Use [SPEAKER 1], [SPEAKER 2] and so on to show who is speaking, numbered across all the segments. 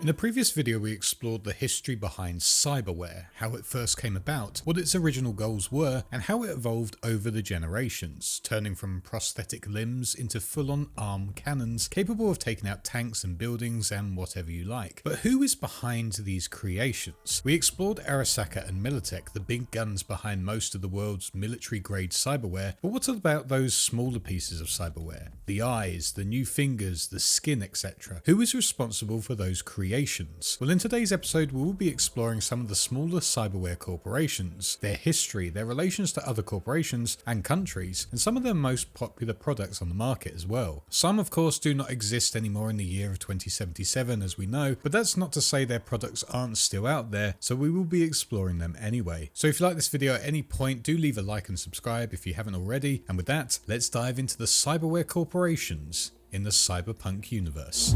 [SPEAKER 1] In a previous video we explored the history behind Cyberware, how it first came about, what its original goals were, and how it evolved over the generations, turning from prosthetic limbs into full-on arm cannons capable of taking out tanks and buildings and whatever you like. But who is behind these creations? We explored Arasaka and Militech, the big guns behind most of the world's military-grade cyberware, but what about those smaller pieces of cyberware? The eyes, the new fingers, the skin, etc. Who is responsible for those creations? Well, in today's episode we will be exploring some of the smaller cyberware corporations, their history, their relations to other corporations and countries, and some of their most popular products on the market as well. Some of course do not exist anymore in the year of 2077 as we know, but that's not to say their products aren't still out there, so we will be exploring them anyway. So if you like this video at any point, do leave a like and subscribe if you haven't already, and with that, let's dive into the cyberware corporations in the Cyberpunk universe.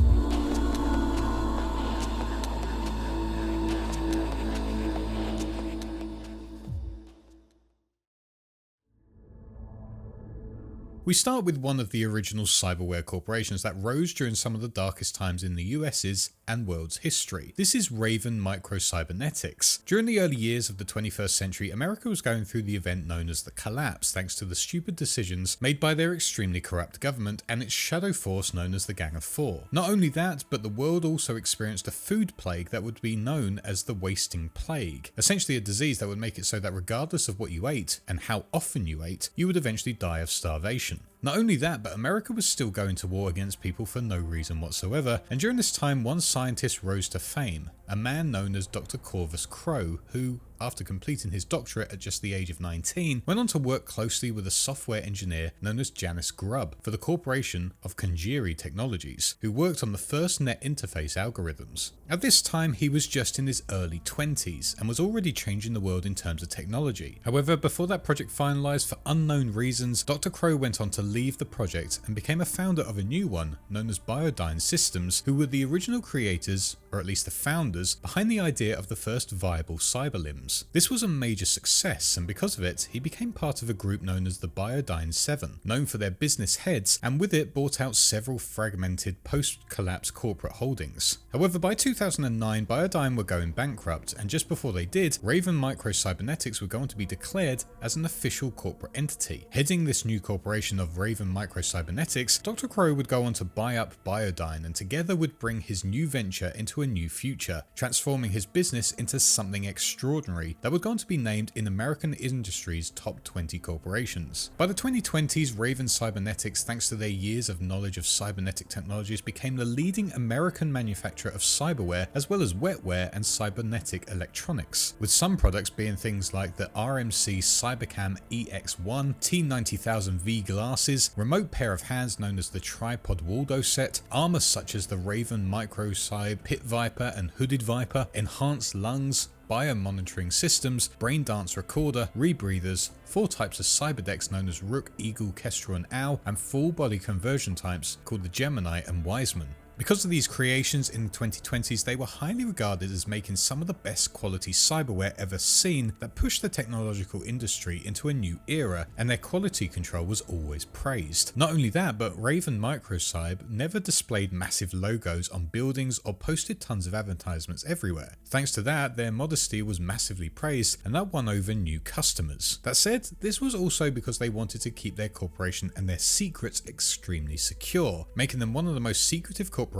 [SPEAKER 1] We start with one of the original cyberware corporations that rose during some of the darkest times in the US's and world's history. This is Raven Microcybernetics. During the early years of the 21st century, America was going through the event known as the Collapse, thanks to the stupid decisions made by their extremely corrupt government and its shadow force known as the Gang of Four. Not only that, but the world also experienced a food plague that would be known as the Wasting Plague, essentially a disease that would make it so that regardless of what you ate and how often you ate, you would eventually die of starvation. Not only that, but America was still going to war against people for no reason whatsoever, and during this time one scientist rose to fame, a man known as Dr. Corvus Crowe, who, after completing his doctorate at just the age of 19, went on to work closely with a software engineer known as Janice Grubb for the corporation of Conjiri Technologies, who worked on the first net interface algorithms. At this time he was just in his early 20s and was already changing the world in terms of technology. However, before that project finalized for unknown reasons, Dr. Crowe went on to leave the project and became a founder of a new one known as Biodyne Systems, who were the original creators, or at least the founders, behind the idea of the first viable cyber limbs. This was a major success, and because of it, he became part of a group known as the Biodyne 7, known for their business heads, and with it bought out several fragmented post-collapse corporate holdings. However, by 2009, Biodyne were going bankrupt, and just before they did, Raven Microcybernetics were going to be declared as an official corporate entity. Heading this new corporation of Raven Microcybernetics, Dr. Crowe would go on to buy up Biodyne and together would bring his new venture into a new future, transforming his business into something extraordinary that would go on to be named in American industry's top 20 corporations. By the 2020s, Raven Cybernetics, thanks to their years of knowledge of cybernetic technologies, became the leading American manufacturer of cyberware as well as wetware and cybernetic electronics, with some products being things like the RMC Cybercam EX1, T90000V glasses, remote pair of hands known as the Tripod Waldo set, armor such as the Raven Microcyb Pit Viper and Hooded Viper, enhanced lungs, biomonitoring systems, brain dance recorder, rebreathers, 4 types of cyberdecks known as Rook, Eagle, Kestrel and Owl, and full body conversion types called the Gemini and Wiseman. Because of these creations in the 2020s, they were highly regarded as making some of the best quality cyberware ever seen that pushed the technological industry into a new era, and their quality control was always praised. Not only that, but Raven Microcyb never displayed massive logos on buildings or posted tons of advertisements everywhere. Thanks to that, their modesty was massively praised, and that won over new customers. That said, this was also because they wanted to keep their corporation and their secrets extremely secure, making them one of the most secretive corporations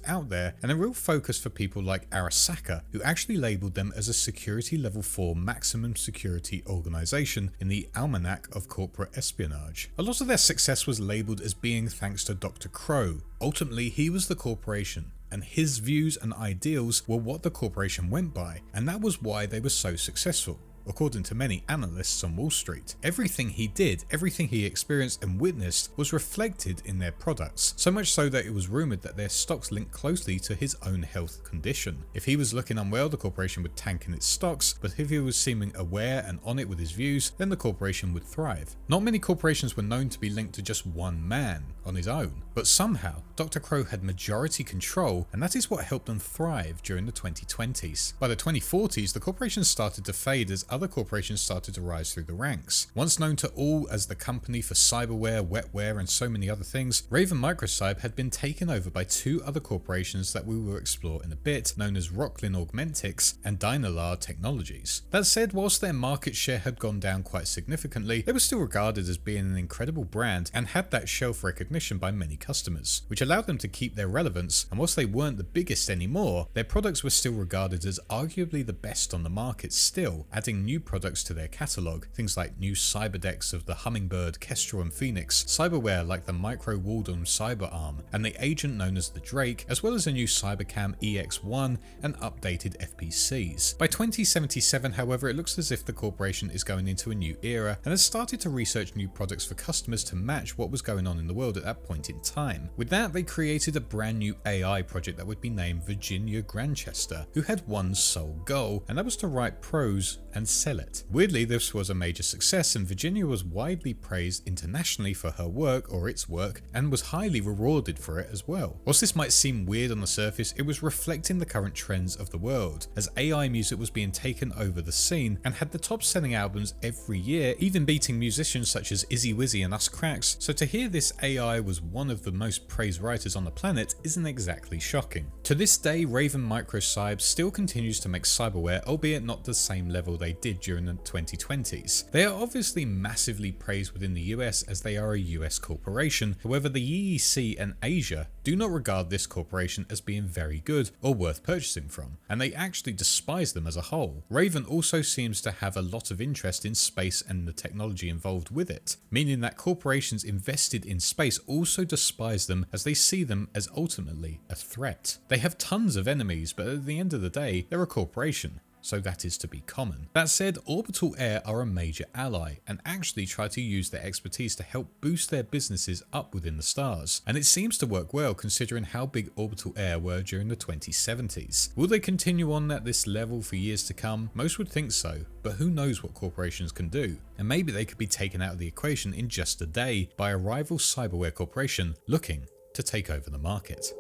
[SPEAKER 1] out there, and a real focus for people like Arasaka, who actually labelled them as a security level 4 maximum security organisation in the Almanac of Corporate Espionage. A lot of their success was labelled as being thanks to Dr. Crowe. Ultimately, he was the corporation, and his views and ideals were what the corporation went by, and that was why they were so successful. According to many analysts on Wall Street, everything he did, everything he experienced and witnessed was reflected in their products, so much so that it was rumoured that their stocks linked closely to his own health condition. If he was looking unwell, the corporation would tank in its stocks, but if he was seeming aware and on it with his views, then the corporation would thrive. Not many corporations were known to be linked to just one man on his own, but somehow Dr. Crowe had majority control, and that is what helped them thrive during the 2020s. By the 2040s, the corporation started to fade as other corporations started to rise through the ranks. Once known to all as the company for cyberware, wetware, and so many other things, Raven Microcyber had been taken over by two other corporations that we will explore in a bit, known as Rocklin Augmentics and Dynalar Technologies. That said, whilst their market share had gone down quite significantly, they were still regarded as being an incredible brand and had that shelf recognition by many customers, which allowed them to keep their relevance, and whilst they weren't the biggest anymore, their products were still regarded as arguably the best on the market still, adding new products to their catalogue, things like new cyber decks of the Hummingbird, Kestrel and Phoenix, cyberware like the Micro Waldom Cyberarm, and the agent known as the Drake, as well as a new Cybercam EX1 and updated FPCs. By 2077, however, it looks as if the corporation is going into a new era and has started to research new products for customers to match what was going on in the world at that point in time. With that, they created a brand new AI project that would be named Virginia Grantchester, who had one sole goal, and that was to write prose and sell it. Weirdly, this was a major success, and Virginia was widely praised internationally for her work, or its work, and was highly rewarded for it as well. Whilst this might seem weird on the surface, it was reflecting the current trends of the world, as AI music was being taken over the scene and had the top selling albums every year, even beating musicians such as Izzy Wizzy and Us Cracks, so to hear this AI was one of the most praised writers on the planet isn't exactly shocking. To this day, Raven Microcyber still continues to make cyberware, albeit not the same level they did during the 2020s. They are obviously massively praised within the US as they are a US corporation, however the EEC and Asia do not regard this corporation as being very good or worth purchasing from, and they actually despise them as a whole. Raven also seems to have a lot of interest in space and the technology involved with it, meaning that corporations invested in space also despise them as they see them as ultimately a threat. They have tons of enemies, but at the end of the day, they're a corporation, so that is to be common. That said, Orbital Air are a major ally and actually try to use their expertise to help boost their businesses up within the stars, and it seems to work well considering how big Orbital Air were during the 2070s. Will they continue on at this level for years to come? Most would think so, but who knows what corporations can do, and maybe they could be taken out of the equation in just a day by a rival cyberware corporation looking to take over the market.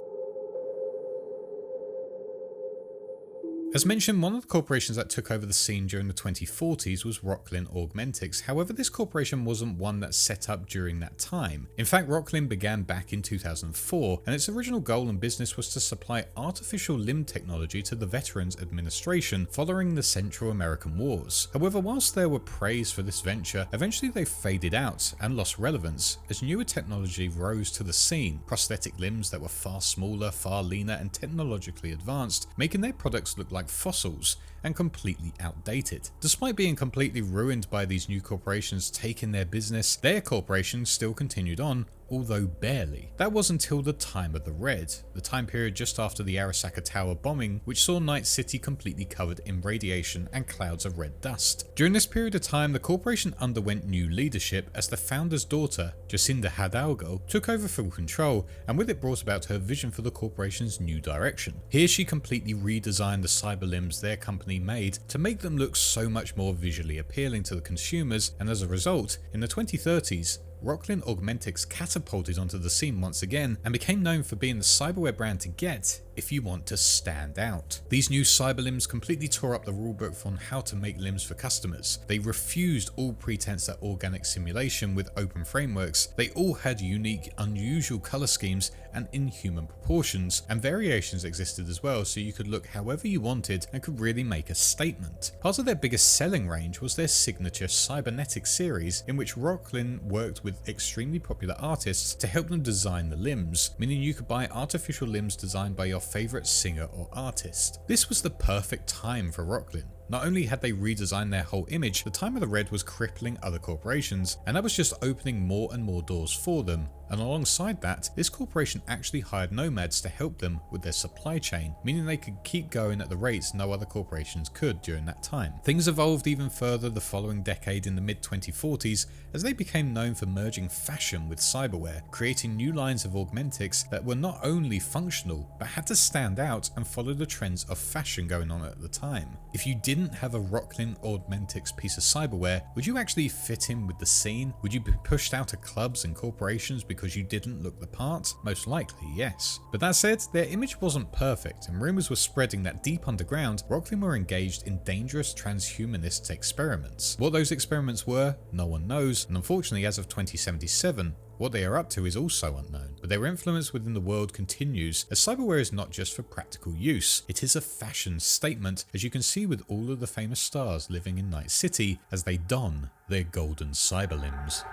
[SPEAKER 1] As mentioned, one of the corporations that took over the scene during the 2040s was Rocklin Augmentics. However, this corporation wasn't one that set up during that time. In fact, Rocklin began back in 2004, and its original goal and business was to supply artificial limb technology to the Veterans Administration following the Central American Wars. However, whilst there were praise for this venture, eventually they faded out and lost relevance as newer technology rose to the scene, prosthetic limbs that were far smaller, far leaner, and technologically advanced, making their products look like fossils and completely outdated. Despite being completely ruined by these new corporations taking their business, their corporation still continued on, although barely. That was until the time of the Red, the time period just after the Arasaka Tower bombing, which saw Night City completely covered in radiation and clouds of red dust. During this period of time, the corporation underwent new leadership as the founder's daughter, Jacinda Hidalgo, took over full control, and with it brought about her vision for the corporation's new direction. Here she completely redesigned the cyber limbs their company made to make them look so much more visually appealing to the consumers, and as a result, in the 2030s, Rocklin Augmentics catapulted onto the scene once again and became known for being the cyberware brand to get if you want to stand out. These new cyber limbs completely tore up the rulebook on how to make limbs for customers. They refused all pretense at organic simulation with open frameworks. They all had unique, unusual color schemes and inhuman proportions, and variations existed as well, so you could look however you wanted and could really make a statement. Part of their biggest selling range was their signature Cybernetics series, in which Rocklin worked with extremely popular artists to help them design the limbs, meaning you could buy artificial limbs designed by your favorite singer or artist. This was the perfect time for Rocklin. Not only had they redesigned their whole image, the time of the Red was crippling other corporations, and that was just opening more and more doors for them. And alongside that, this corporation actually hired nomads to help them with their supply chain, meaning they could keep going at the rates no other corporations could during that time. Things evolved even further the following decade in the mid-2040s as they became known for merging fashion with cyberware, creating new lines of augmentics that were not only functional, but had to stand out and follow the trends of fashion going on at the time. If you didn't didn't have a Rocklin Augmentics piece of cyberware, would you actually fit in with the scene? Would you be pushed out of clubs and corporations because you didn't look the part? Most likely, yes. But that said, their image wasn't perfect, and rumours were spreading that deep underground, Rocklin were engaged in dangerous transhumanist experiments. What those experiments were, no one knows, and unfortunately as of 2077, what they are up to is also unknown, but their influence within the world continues, as cyberware is not just for practical use, it is a fashion statement, as you can see with all of the famous stars living in Night City as they don their golden cyber limbs.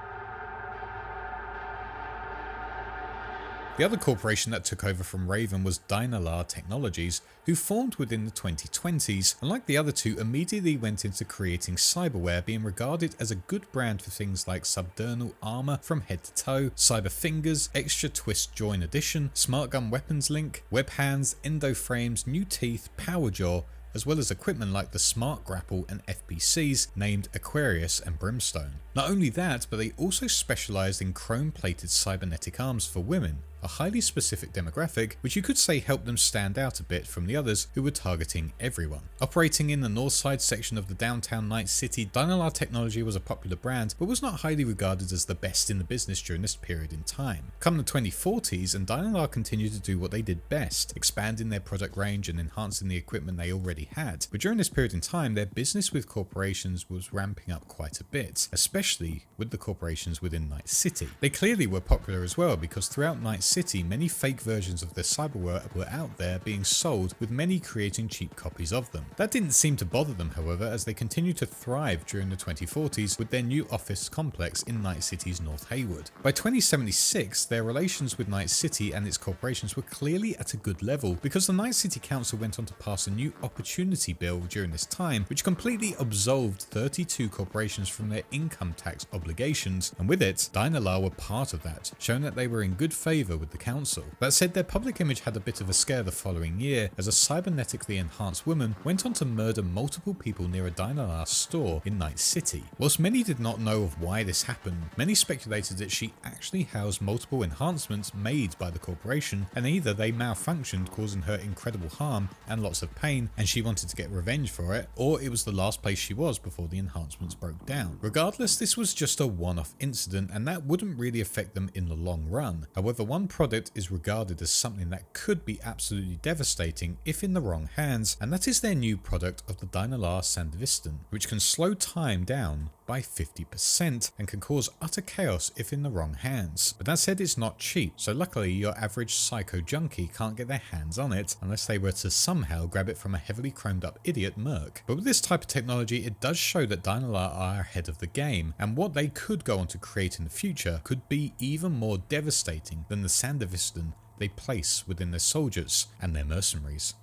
[SPEAKER 1] The other corporation that took over from Raven was Dynalar Technologies, who formed within the 2020s, and like the other two, immediately went into creating cyberware, being regarded as a good brand for things like subdermal armor from head to toe, cyber fingers, extra twist join addition, smart gun weapons link, web hands, endo frames, new teeth, power jaw, as well as equipment like the Smart Grapple and FPCs named Aquarius and Brimstone. Not only that, but they also specialised in chrome-plated cybernetic arms for women, a highly specific demographic which you could say helped them stand out a bit from the others who were targeting everyone. Operating in the north side section of the downtown Night City, Dynalar Technology was a popular brand but was not highly regarded as the best in the business during this period in time. Come the 2040s, and Dynalar continued to do what they did best, expanding their product range and enhancing the equipment they already had. But during this period in time, their business with corporations was ramping up quite a bit, especially with the corporations within Night City. They clearly were popular as well, because throughout Night City, many fake versions of their cyberware were out there being sold, with many creating cheap copies of them. That didn't seem to bother them, however, as they continued to thrive during the 2040s with their new office complex in Night City's North Haywood. By 2076, their relations with Night City and its corporations were clearly at a good level, because the Night City Council went on to pass a new opportunity bill during this time, which completely absolved 32 corporations from their income tax obligations, and with it, Dynalar were part of that, showing that they were in good favour with the council. That said, their public image had a bit of a scare the following year, as a cybernetically enhanced woman went on to murder multiple people near a Dynalar store in Night City. Whilst many did not know of why this happened, many speculated that she actually housed multiple enhancements made by the corporation, and either they malfunctioned, causing her incredible harm and lots of pain, and she wanted to get revenge for it, or it was the last place she was before the enhancements broke down. Regardless, this was just a one-off incident, and that wouldn't really affect them in the long run. However, one product is regarded as something that could be absolutely devastating if in the wrong hands, and that is their new product of the Dynalar Sandevistan, which can slow time down by 50% and can cause utter chaos if in the wrong hands. But that said, it's not cheap, so luckily your average psycho junkie can't get their hands on it unless they were to somehow grab it from a heavily chromed up idiot merc. But with this type of technology, it does show that Dynalar are ahead of the game, and what they could go on to create in the future could be even more devastating than the Sandevistan they place within their soldiers and their mercenaries.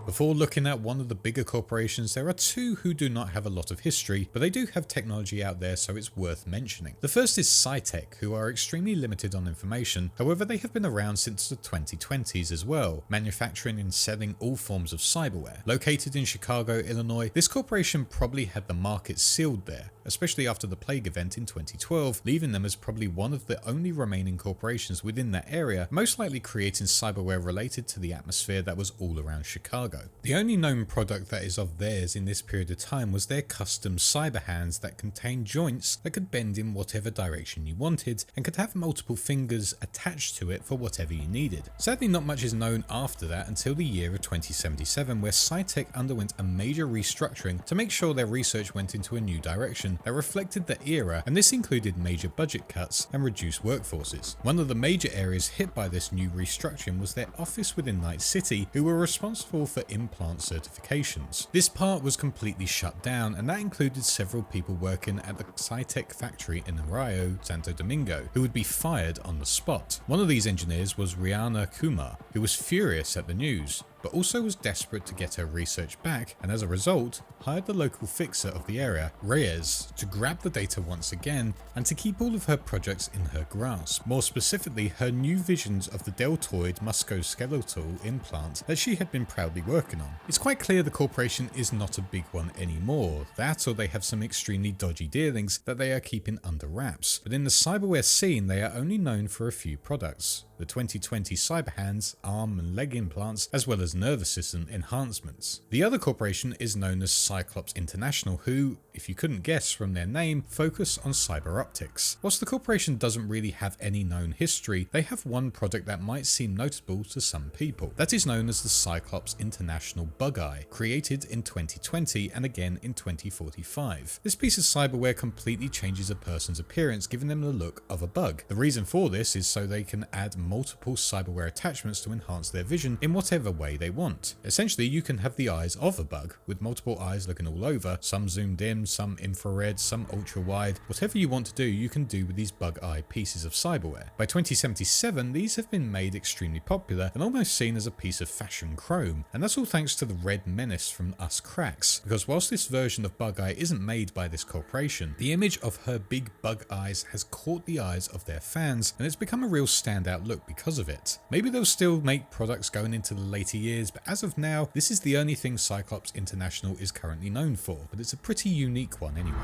[SPEAKER 1] Before looking at one of the bigger corporations, there are two who do not have a lot of history, but they do have technology out there, so it's worth mentioning. The first is Cytech, who are extremely limited on information, however they have been around since the 2020s as well, manufacturing and selling all forms of cyberware. Located in Chicago, Illinois, this corporation probably had the market sealed there, especially after the plague event in 2012, leaving them as probably one of the only remaining corporations within that area, most likely creating cyberware related to the atmosphere that was all around Chicago. The only known product that is of theirs in this period of time was their custom cyber hands that contained joints that could bend in whatever direction you wanted and could have multiple fingers attached to it for whatever you needed. Sadly, not much is known after that until the year of 2077, where Cytech underwent a major restructuring to make sure their research went into a new direction that reflected the era, and this included major budget cuts and reduced workforces. One of the major areas hit by this new restructuring was their office within Night City, who were responsible for implant certifications. This part was completely shut down, and that included several people working at the Cytech factory in Arroyo, Santo Domingo, who would be fired on the spot. One of these engineers was Rihanna Kumar, who was furious at the news, but also was desperate to get her research back, and as a result, hired the local fixer of the area, Reyes, to grab the data once again and to keep all of her projects in her grasp. More specifically, her new visions of the deltoid musculoskeletal implant that she had been proudly working on. It's quite clear the corporation is not a big one anymore, that or they have some extremely dodgy dealings that they are keeping under wraps. But in the cyberware scene, they are only known for a few products. the 2020 cyber hands, arm and leg implants, as well as nervous system enhancements. The other corporation is known as Cyclops International, who, if you couldn't guess from their name, focus on cyber optics. Whilst the corporation doesn't really have any known history, they have one product that might seem notable to some people. That is known as the Cyclops International Bug Eye, created in 2020 and again in 2045. This piece of cyberware completely changes a person's appearance, giving them the look of a bug. The reason for this is so they can add multiple cyberware attachments to enhance their vision in whatever way they want. Essentially, you can have the eyes of a bug, with multiple eyes looking all over, some zoomed in, some infrared, some ultra wide. Whatever you want to do, you can do with these bug eye pieces of cyberware. By 2077, these have been made extremely popular and almost seen as a piece of fashion chrome, and that's all thanks to the Red Menace from Us Cracks, because whilst this version of Bug Eye isn't made by this corporation, the image of her big bug eyes has caught the eyes of their fans, and it's become a real standout look because of it. Maybe they'll still make products going into the later years, but as of now, this is the only thing Cyclops International is currently known for, but it's a pretty unique one anyway.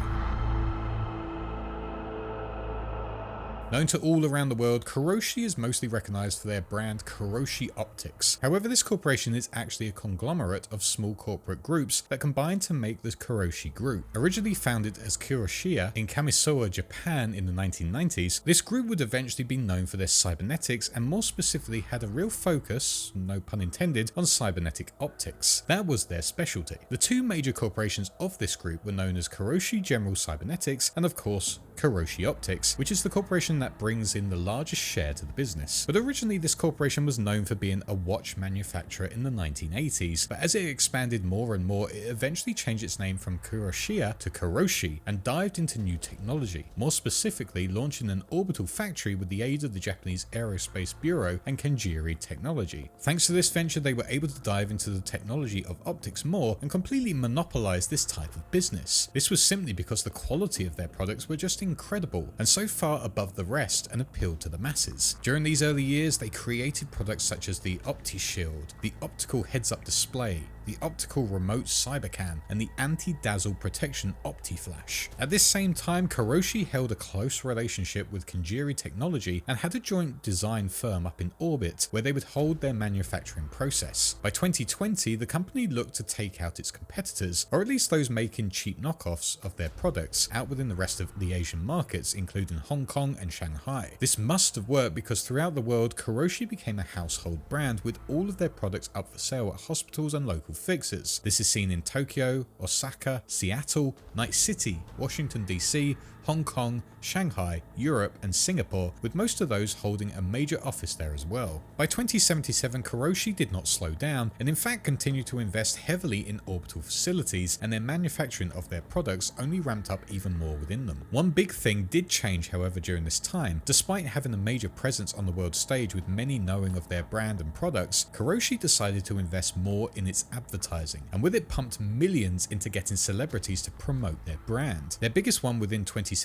[SPEAKER 1] Known to all around the world, Kiroshi is mostly recognized for their brand Kiroshi Optics. However, this corporation is actually a conglomerate of small corporate groups that combine to make the Kiroshi Group. Originally founded as Kiroshi in Kamisawa, Japan in the 1990s, this group would eventually be known for their cybernetics and more specifically had a real focus, no pun intended, on cybernetic optics. That was their specialty. The two major corporations of this group were known as Kiroshi General Cybernetics and of course Kiroshi Optics, which is the corporation that brings in the largest share to the business. But originally this corporation was known for being a watch manufacturer in the 1980s, but as it expanded more and more, it eventually changed its name from Kiroshi to Kiroshi and dived into new technology, more specifically launching an orbital factory with the aid of the Japanese Aerospace Bureau and Kenjiri technology. Thanks to this venture, they were able to dive into the technology of optics more and completely monopolize this type of business. This was simply because the quality of their products were just incredible and so far above the rest and appealed to the masses. During these early years, they created products such as the OptiShield, the optical heads-up display, the optical remote cybercam, and the anti-dazzle protection OptiFlash. At this same time, Kiroshi held a close relationship with Kenjiri Technology and had a joint design firm up in orbit where they would hold their manufacturing process. By 2020, the company looked to take out its competitors, or at least those making cheap knockoffs of their products, out within the rest of the Asian markets, including Hong Kong and Shanghai. This must have worked because throughout the world, Kiroshi became a household brand with all of their products up for sale at hospitals and local fixers. This is seen in Tokyo, Osaka, Seattle, Night City, Washington DC, Hong Kong, Shanghai, Europe and Singapore, with most of those holding a major office there as well. By 2077, Kiroshi did not slow down and in fact continued to invest heavily in orbital facilities, and their manufacturing of their products only ramped up even more within them. One big thing did change however during this time. Despite having a major presence on the world stage with many knowing of their brand and products, Kiroshi decided to invest more in its advertising, and with it pumped millions into getting celebrities to promote their brand. Their biggest one within 2077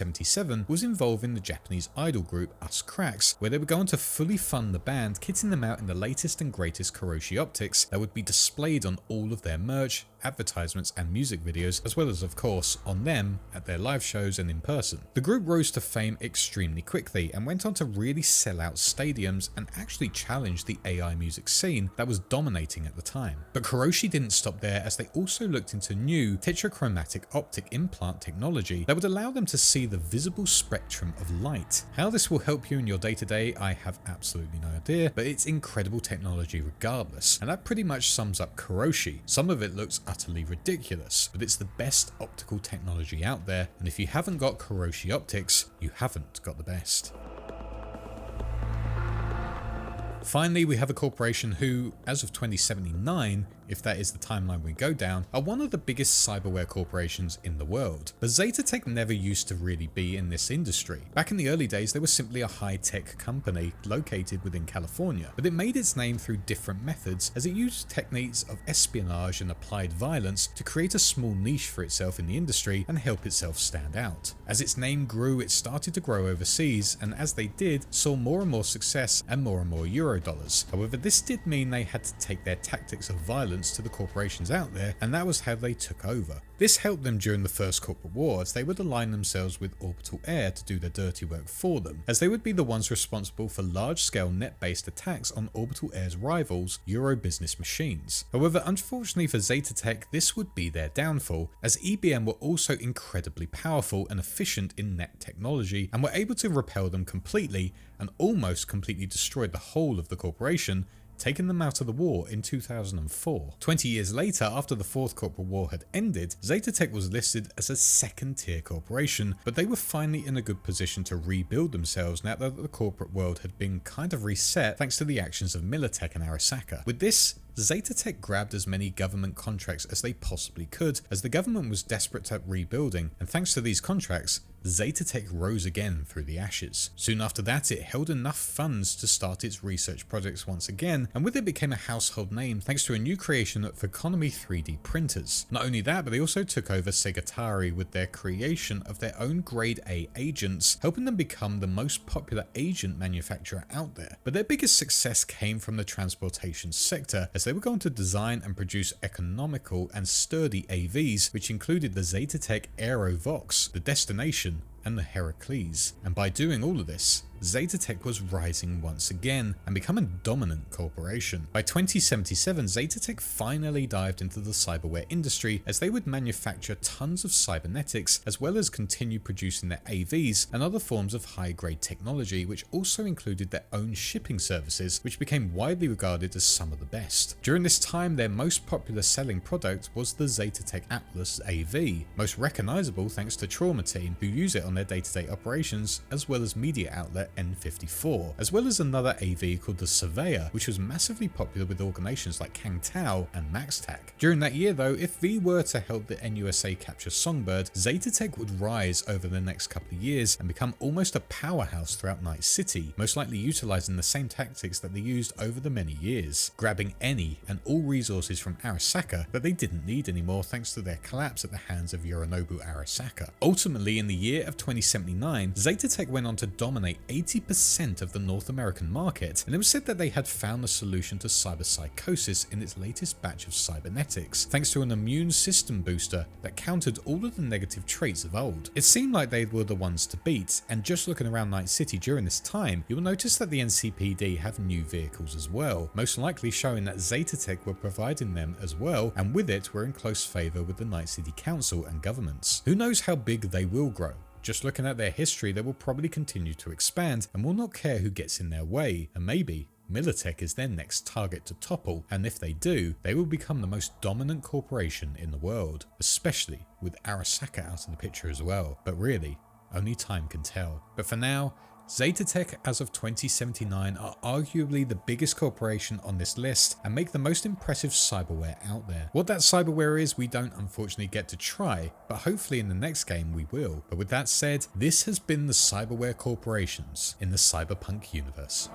[SPEAKER 1] was involving the Japanese idol group Us Cracks, where they were going to fully fund the band, kitting them out in the latest and greatest Kiroshi optics that would be displayed on all of their merch, advertisements and music videos, as well as of course on them at their live shows and in person. The group rose to fame extremely quickly and went on to really sell out stadiums and actually challenge the AI music scene that was dominating at the time. But Kiroshi didn't stop there, as they also looked into new tetrachromatic optic implant technology that would allow them to see the visible spectrum of light. How this will help you in your day-to-day, I have absolutely no idea, but it's incredible technology regardless, and that pretty much sums up Kiroshi. Some of it looks utterly ridiculous, but it's the best optical technology out there, and if you haven't got Kiroshi optics, you haven't got the best. Finally, we have a corporation who, as of 2079, if that is the timeline we go down, are one of the biggest cyberware corporations in the world. But Zetatech never used to really be in this industry. Back in the early days, they were simply a high-tech company located within California, but it made its name through different methods, as it used techniques of espionage and applied violence to create a small niche for itself in the industry and help itself stand out. As its name grew, it started to grow overseas, and as they did, saw more and more success and more Euro dollars. However, this did mean they had to take their tactics of violence allegiance to the corporations out there, and that was how they took over. This helped them during the First Corporate War, as they would align themselves with Orbital Air to do their dirty work for them, as they would be the ones responsible for large-scale net-based attacks on Orbital Air's rivals, Euro business machines. However, unfortunately for Zetatech, this would be their downfall, as EBM were also incredibly powerful and efficient in net technology, and were able to repel them completely and almost completely destroyed the whole of the corporation, taking them out of the war in 2004. 20 years later, after the Fourth Corporate War had ended, Zetatech was listed as a second-tier corporation, but they were finally in a good position to rebuild themselves now that the corporate world had been kind of reset thanks to the actions of Militech and Arasaka. With this, Zetatech grabbed as many government contracts as they possibly could, as the government was desperate at rebuilding, and thanks to these contracts, Zetatech rose again through the ashes. Soon after that, it held enough funds to start its research projects once again, and with it became a household name thanks to a new creation of Economy 3D printers. Not only that, but they also took over Segatari with their creation of their own Grade A agents, helping them become the most popular agent manufacturer out there. But their biggest success came from the transportation sector, as they were going to design and produce economical and sturdy AVs, which included the Zetatech Aerovox, the Destination, and the Heracles. And by doing all of this, Zetatech was rising once again and becoming a dominant corporation. By 2077, Zetatech finally dived into the cyberware industry, as they would manufacture tons of cybernetics as well as continue producing their AVs and other forms of high-grade technology, which also included their own shipping services, which became widely regarded as some of the best. During this time, their most popular selling product was the Zetatech Atlas AV, most recognizable thanks to Trauma Team, who use it on their day-to-day operations, as well as media outlet N54, as well as another AV called the Surveyor, which was massively popular with organizations like Kang Tao and MaxTac. During that year though, if V were to help the NUSA capture Songbird, Zetatech would rise over the next couple of years and become almost a powerhouse throughout Night City, most likely utilizing the same tactics that they used over the many years, grabbing any and all resources from Arasaka that they didn't need anymore thanks to their collapse at the hands of Yorinobu Arasaka. Ultimately, in the year of 2079, Zetatech went on to dominate 80% of the North American market, and it was said that they had found the solution to cyberpsychosis in its latest batch of cybernetics, thanks to an immune system booster that countered all of the negative traits of old. It seemed like they were the ones to beat, and just looking around Night City during this time, you will notice that the NCPD have new vehicles as well, most likely showing that Zetatech were providing them as well, and with it were in close favour with the Night City Council and governments. Who knows how big they will grow? Just looking at their history, they will probably continue to expand and will not care who gets in their way, and maybe Militech is their next target to topple, and if they do, they will become the most dominant corporation in the world, especially with Arasaka out of the picture as well. But really, only time can tell. But for now, Zetatech as of 2079 are arguably the biggest corporation on this list and make the most impressive cyberware out there. What that cyberware is, we don't unfortunately get to try, but hopefully in the next game we will. But with that said, this has been the cyberware corporations in the Cyberpunk universe.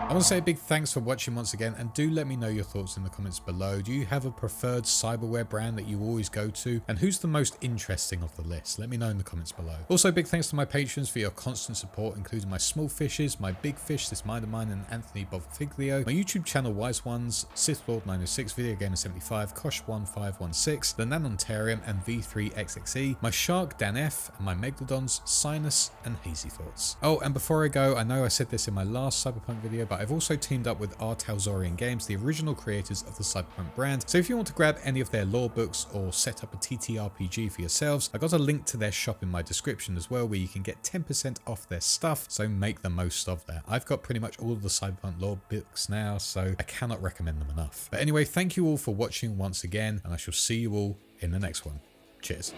[SPEAKER 1] I want to say a big thanks for watching once again, and do let me know your thoughts in the comments below. Do you have a preferred cyberware brand that you always go to, and who's the most interesting of the list? Let me know in the comments below. Also, big thanks to my patrons for your constant support, including my small fishes, my big fish, this mind of mine, and Anthony Bofiglio, my YouTube channel Wise Ones, Sith Lord 906, Video Gamer 75, Kosh 1516, the Nanontarium, and V3XXE, my shark Dan F, and my Megalodons Sinus and Hazy Thoughts. Oh, and before I go, I know I said this in my last Cyberpunk video, but I've also teamed up with R. Talzorian Games, the original creators of the Cyberpunk brand. So if you want to grab any of their lore books or set up a TTRPG for yourselves, I got a link to their shop in my description as well, where you can get 10% off their stuff, so make the most of that. I've got pretty much all of the Cyberpunk lore books now, so I cannot recommend them enough. But anyway, thank you all for watching once again, and I shall see you all in the next one. Cheers.